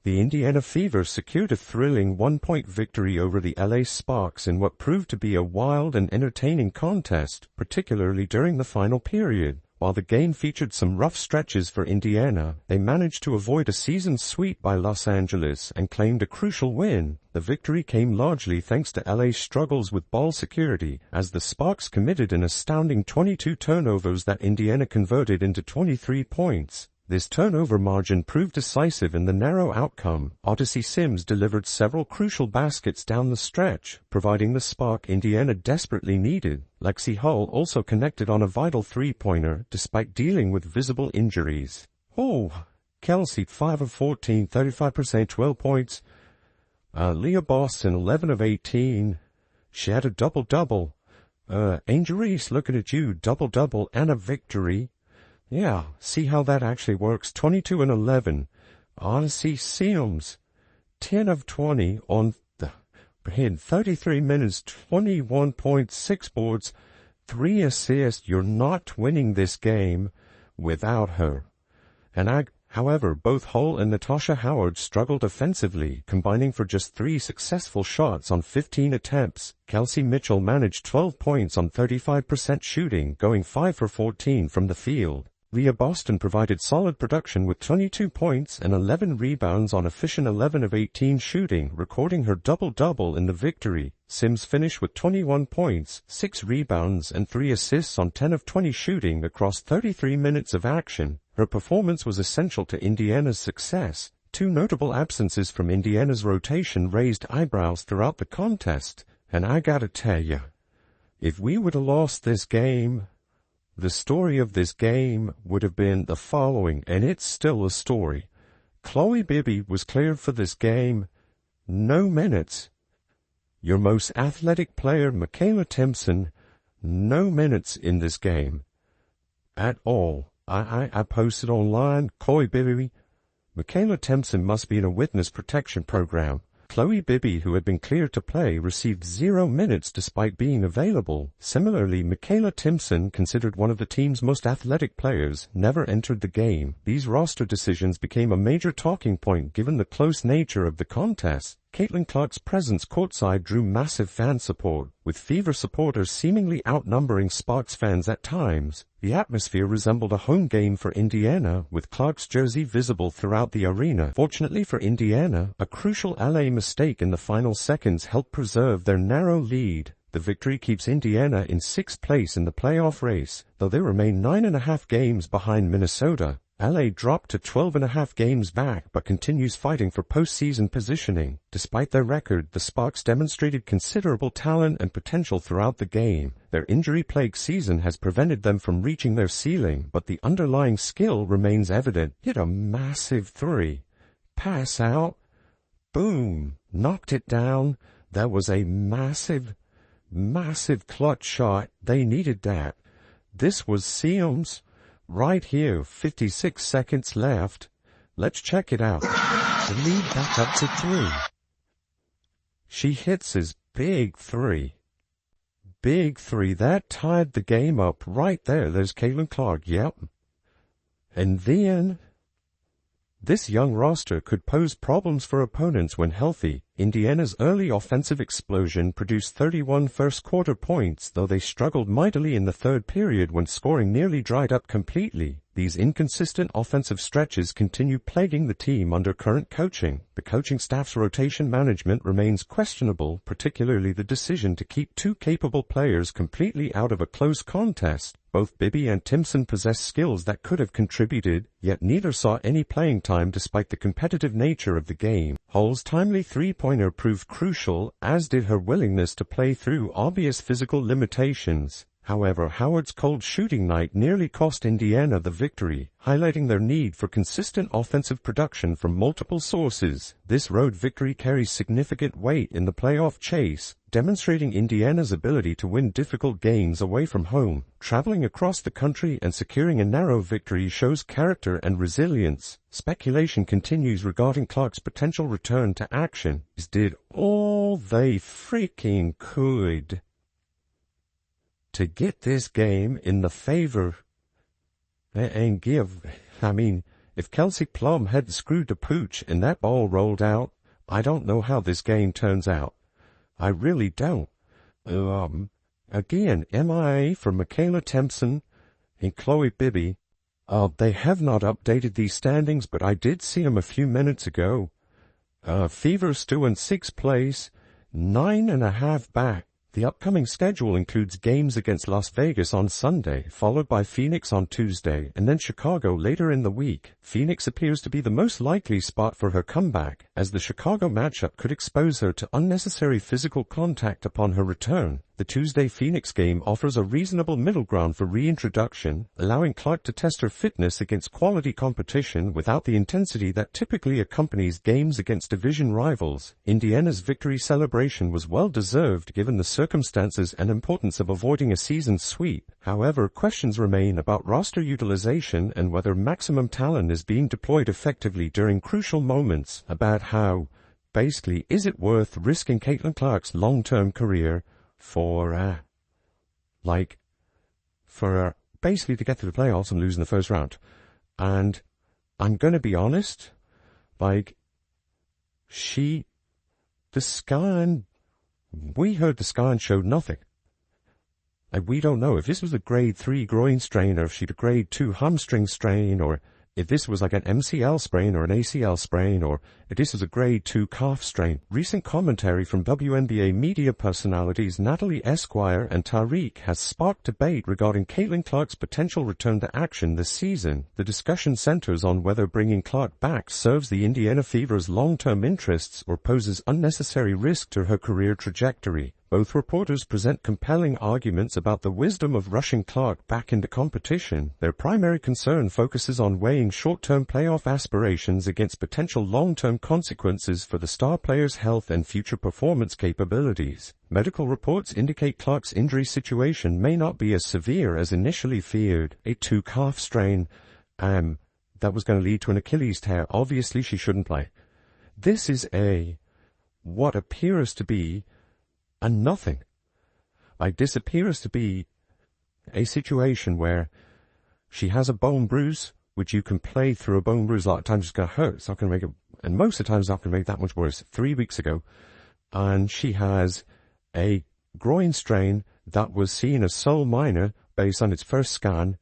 The Indiana Fever secured a thrilling one-point victory over the LA Sparks in what proved to be a wild and entertaining contest, particularly during the final period. While the game featured some rough stretches for Indiana, they managed to avoid a season sweep by Los Angeles and claimed a crucial win. The victory came largely thanks to LA's struggles with ball security, as the Sparks committed an astounding 22 turnovers that Indiana converted into 23 points. This turnover margin proved decisive in the narrow outcome. Odyssey Sims delivered several crucial baskets down the stretch, providing the spark Indiana desperately needed. Lexi Hull also connected on a vital three-pointer, despite dealing with visible injuries. Kelsey 5 of 14, 35%, 12 points. Leah Boston 11 of 18. She had a double-double. Angel Reese, looking at you, double-double and a victory. Yeah, see how that actually works. 22 and 11. Odyssey Sims, 10 of 20 on the in 33 minutes, 21.6 boards, 3 assists. You're not winning this game without her. However, both Hull and Natasha Howard struggled offensively, combining for just 3 successful shots on 15 attempts. Kelsey Mitchell managed 12 points on 35% shooting, going 5 for 14 from the field. Leah Boston provided solid production with 22 points and 11 rebounds on efficient 11 of 18 shooting, recording her double-double in the victory. Sims finished with 21 points, 6 rebounds, and 3 assists on 10 of 20 shooting across 33 minutes of action. Her performance was essential to Indiana's success. 2 notable absences from Indiana's rotation raised eyebrows throughout the contest. And I gotta tell you, if we would have lost this game, the story of this game would have been the following, and it's still a story. Chloe Bibby was cleared for this game. No minutes. Your most athletic player, Michaela Timpson, no minutes in this game. At all. I posted online, Chloe Bibby, Michaela Timpson must be in a witness protection program. Chloe Bibby, who had been cleared to play, received 0 minutes despite being available. Similarly, Michaela Timpson, considered one of the team's most athletic players, never entered the game. These roster decisions became a major talking point given the close nature of the contest. Caitlin Clark's presence courtside drew massive fan support, with Fever supporters seemingly outnumbering Sparks fans at times. The atmosphere resembled a home game for Indiana, with Clark's jersey visible throughout the arena. Fortunately for Indiana, a crucial LA mistake in the final seconds helped preserve their narrow lead. The victory keeps Indiana in 6th place in the playoff race, though they remain 9.5 games behind Minnesota. LA dropped to 12.5 games back but continues fighting for postseason positioning. Despite their record, the Sparks demonstrated considerable talent and potential throughout the game. Their injury-plagued season has prevented them from reaching their ceiling, but the underlying skill remains evident. Hit a massive 3. Pass out. Boom. Knocked it down. That was a massive clutch shot. They needed that. This was Sims. Right here, 56 seconds left. Let's check it out. The lead back up to 3. She hits his big 3. Big 3. That tied the game up right there. There's Caitlin Clark. Yep. And then, this young roster could pose problems for opponents when healthy. Indiana's early offensive explosion produced 31 first-quarter points, though they struggled mightily in the third period when scoring nearly dried up completely. These inconsistent offensive stretches continue plaguing the team under current coaching. The coaching staff's rotation management remains questionable, particularly the decision to keep 2 capable players completely out of a close contest. Both Bibby and Timpson possess skills that could have contributed, yet neither saw any playing time despite the competitive nature of the game. Hull's timely three-pointer proved crucial, as did her willingness to play through obvious physical limitations. However, Howard's cold shooting night nearly cost Indiana the victory, highlighting their need for consistent offensive production from multiple sources. This road victory carries significant weight in the playoff chase, demonstrating Indiana's ability to win difficult games away from home. Traveling across the country and securing a narrow victory shows character and resilience. Speculation continues regarding Clark's potential return to action. Did all they freaking could to get this game in the favor and give, If Kelsey Plum had screwed the pooch and that ball rolled out, I don't know how this game turns out. I really don't. Again, MIA for Michaela Tempson and Chloe Bibby. They have not updated these standings, but I did see them a few minutes ago. Fever still in 6th place, 9.5 back. The upcoming schedule includes games against Las Vegas on Sunday, followed by Phoenix on Tuesday, and then Chicago later in the week. Phoenix appears to be the most likely spot for her comeback, as the Chicago matchup could expose her to unnecessary physical contact upon her return. The Tuesday Phoenix game offers a reasonable middle ground for reintroduction, allowing Clark to test her fitness against quality competition without the intensity that typically accompanies games against division rivals. Indiana's victory celebration was well deserved given the circumstances and importance of avoiding a season sweep. However, questions remain about roster utilization and whether maximum talent is being deployed effectively during crucial moments. About how, basically, is it worth risking Caitlin Clark's long-term career for basically to get to the playoffs and lose in the first round? And I'm gonna be honest, the scan, we heard the scan showed nothing. We don't know if this was a grade 3 groin strain or if she'd a grade 2 hamstring strain, or if this was like an MCL sprain or an ACL sprain, or if this was a grade 2 calf strain. Recent commentary from WNBA media personalities Natalie Esquire and Tariq has sparked debate regarding Caitlin Clark's potential return to action this season. The discussion centers on whether bringing Clark back serves the Indiana Fever's long-term interests or poses unnecessary risk to her career trajectory. Both reporters present compelling arguments about the wisdom of rushing Clark back into competition. Their primary concern focuses on weighing short-term playoff aspirations against potential long-term consequences for the star player's health and future performance capabilities. Medical reports indicate Clark's injury situation may not be as severe as initially feared. A 2 calf strain, that was going to lead to an Achilles tear. Obviously, she shouldn't play. This is what appears to be nothing. This appears to be a situation where she has a bone bruise, which you can play through a bone bruise. A lot of times it's going to hurt. It's not going to make it, and most of the time it's not going to make it that much worse. 3 weeks ago, and she has a groin strain that was seen as so minor based on its first scan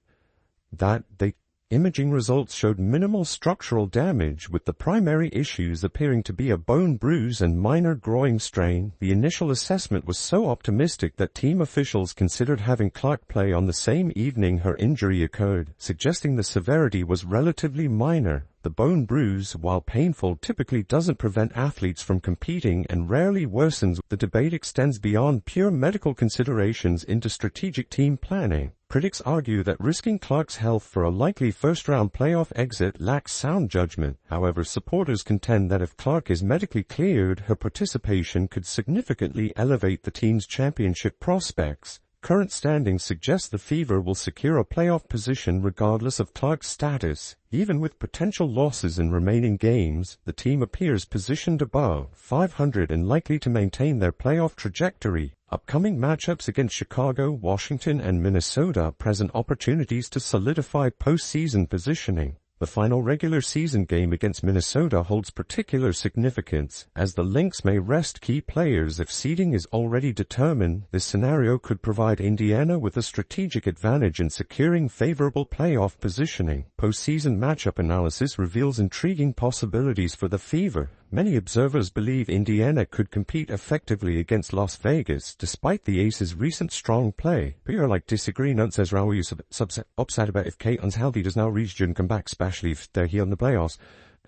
that the imaging results showed minimal structural damage, with the primary issues appearing to be a bone bruise and minor groin strain. The initial assessment was so optimistic that team officials considered having Clark play on the same evening her injury occurred, suggesting the severity was relatively minor. The bone bruise, while painful, typically doesn't prevent athletes from competing and rarely worsens. The debate extends beyond pure medical considerations into strategic team planning. Critics argue that risking Clark's health for a likely first-round playoff exit lacks sound judgment. However, supporters contend that if Clark is medically cleared, her participation could significantly elevate the team's championship prospects. Current standings suggest the Fever will secure a playoff position regardless of Clark's status. Even with potential losses in remaining games, the team appears positioned above 500 and likely to maintain their playoff trajectory. Upcoming matchups against Chicago, Washington, and Minnesota present opportunities to solidify postseason positioning. The final regular season game against Minnesota holds particular significance, as the Lynx may rest key players if seeding is already determined. This scenario could provide Indiana with a strategic advantage in securing favorable playoff positioning. Postseason matchup analysis reveals intriguing possibilities for the Fever. Many observers believe Indiana could compete effectively against Las Vegas, despite the Aces' recent strong play. People disagreeing, and says Raul, you're upset about if Caitlin's healthy, does now reach and come back, especially if they're here in the playoffs.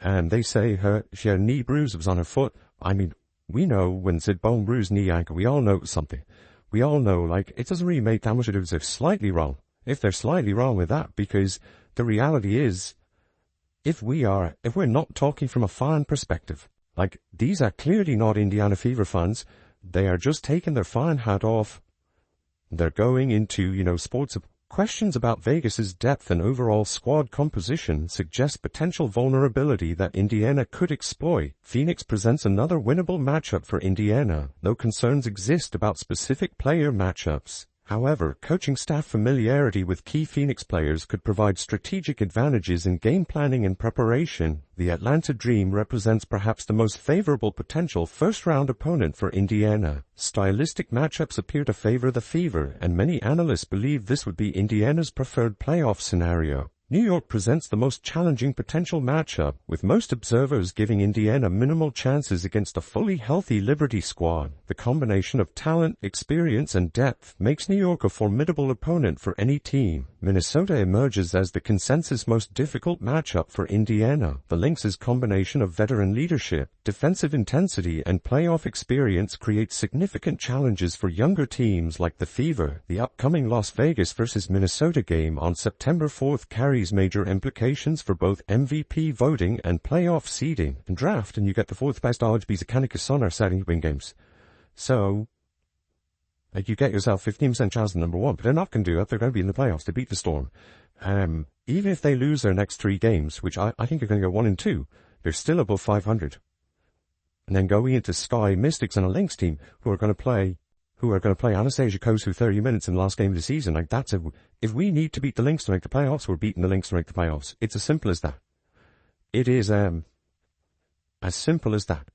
And they say she had a knee bruise, it was on her foot. We know when it's a bone bruise, knee, ankle, we all know it's something. We all know, it doesn't really make that much of a difference if slightly wrong. If they're slightly wrong with that, because the reality is, if we're not talking from a fan perspective, these are clearly not Indiana Fever fans. They are just taking their fan hat off. They're going into, sports. Questions about Vegas's depth and overall squad composition suggest potential vulnerability that Indiana could exploit. Phoenix presents another winnable matchup for Indiana, though concerns exist about specific player matchups. However, coaching staff familiarity with key Phoenix players could provide strategic advantages in game planning and preparation. The Atlanta Dream represents perhaps the most favorable potential first-round opponent for Indiana. Stylistic matchups appear to favor the Fever, and many analysts believe this would be Indiana's preferred playoff scenario. New York presents the most challenging potential matchup, with most observers giving Indiana minimal chances against a fully healthy Liberty squad. The combination of talent, experience, and depth makes New York a formidable opponent for any team. Minnesota emerges as the consensus most difficult matchup for Indiana. The Lynx' combination of veteran leadership, defensive intensity, and playoff experience creates significant challenges for younger teams like the Fever. The upcoming Las Vegas versus Minnesota game on September 4th carries major implications for both MVP voting and playoff seeding. And draft, and you get the fourth best odds because Canicus on our setting to win games. So, you get yourself 15% chance of number one, but they're not going to do it. They're going to be in the playoffs to beat the Storm. Even if they lose their next 3 games, which I think are going to go 1-2, they're still above 500. And then going into Sky Mystics and a Lynx team who are going to play Anastasia Kosu 30 minutes in the last game of the season. Like if we need to beat the Lynx to make the playoffs, we're beating the Lynx to make the playoffs. It's as simple as that. It is as simple as that.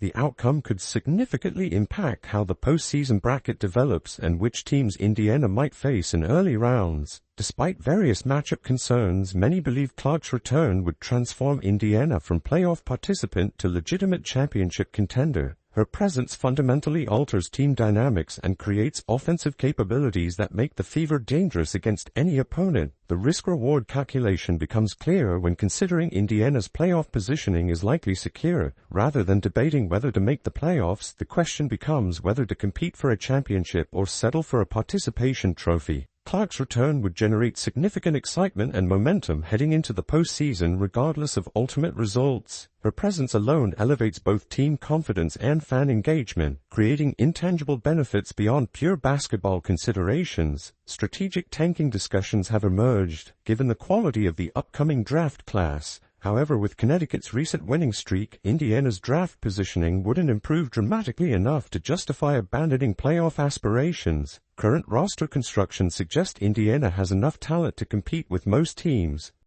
The outcome could significantly impact how the postseason bracket develops and which teams Indiana might face in early rounds. Despite various matchup concerns, many believe Clark's return would transform Indiana from playoff participant to legitimate championship contender. Her presence fundamentally alters team dynamics and creates offensive capabilities that make the Fever dangerous against any opponent. The risk-reward calculation becomes clearer when considering Indiana's playoff positioning is likely secure. Rather than debating whether to make the playoffs, the question becomes whether to compete for a championship or settle for a participation trophy. Clark's return would generate significant excitement and momentum heading into the postseason regardless of ultimate results. Her presence alone elevates both team confidence and fan engagement, creating intangible benefits beyond pure basketball considerations. Strategic tanking discussions have emerged, given the quality of the upcoming draft class. However, with Connecticut's recent winning streak, Indiana's draft positioning wouldn't improve dramatically enough to justify abandoning playoff aspirations. Current roster construction suggests Indiana has enough talent to compete with most teams.